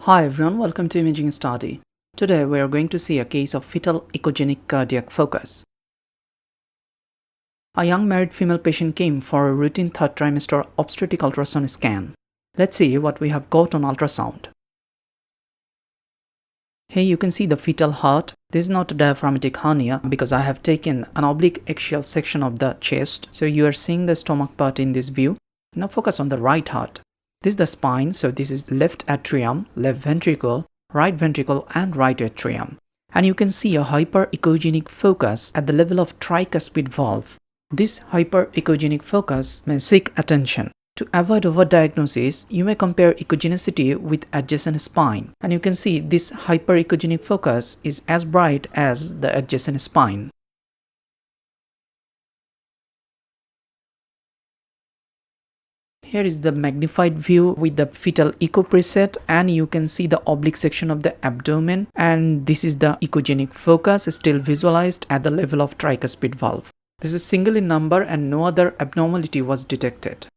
Hi everyone, welcome to Imaging Study. Today we are going to see a case of fetal echogenic cardiac focus. A young married female patient came for a routine third trimester obstetric ultrasound scan. Let's see what we have got on ultrasound. Here you can see the fetal heart. This is not a diaphragmatic hernia because I have taken an oblique axial section of the chest. So you are seeing the stomach part in this view. Now focus on the right heart. This is the spine, so this is left atrium, left ventricle, and right atrium. And you can see a hyperechogenic focus at the level of tricuspid valve. This hyperechogenic focus may seek attention. To avoid overdiagnosis, you may compare echogenicity with adjacent spine. And you can see this hyperechogenic focus is as bright as the adjacent spine. Here is the magnified view with the fetal echo preset, and you can see the oblique section of the abdomen, and this is the echogenic focus still visualized at the level of tricuspid valve. This is single in number and no other abnormality was detected.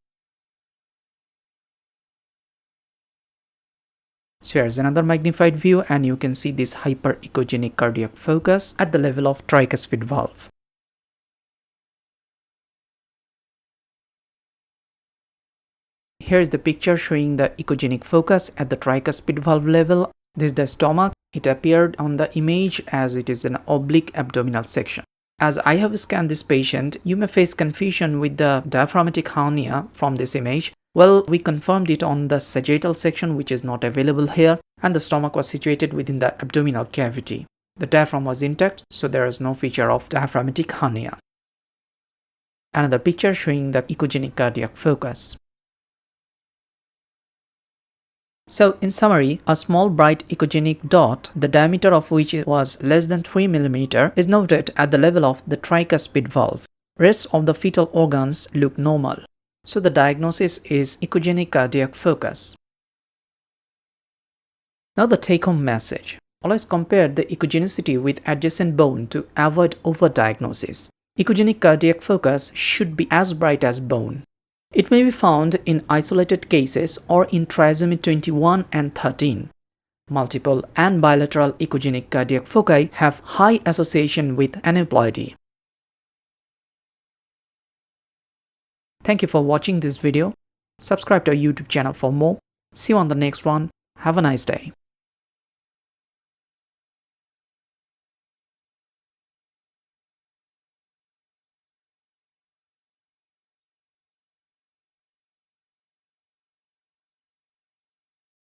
So here is another magnified view, and you can see this hyperechogenic cardiac focus at the level of tricuspid valve. Here is the picture showing the echogenic focus at the tricuspid valve level. This is the stomach. It appeared on the image as it is an oblique abdominal section. As I have scanned this patient, you may face confusion with the diaphragmatic hernia from this image. Well, we confirmed it on the sagittal section, which is not available here, and the stomach was situated within the abdominal cavity. The diaphragm was intact, so there is no feature of diaphragmatic hernia. Another picture showing the echogenic cardiac focus. So in summary, a small bright echogenic dot, the diameter of which was less than 3 mm, is noted at the level of the tricuspid valve. Rest of the fetal organs look normal. So the diagnosis is echogenic cardiac focus. Now the take-home message. Always compare the echogenicity with adjacent bone to avoid overdiagnosis. Echogenic cardiac focus should be as bright as bone. It may be found in isolated cases or in trisomy 21 and 13. Multiple and bilateral echogenic cardiac foci have high association with aneuploidy. Thank you for watching this video. Subscribe to our YouTube channel for more. See you on the next one. Have a nice day.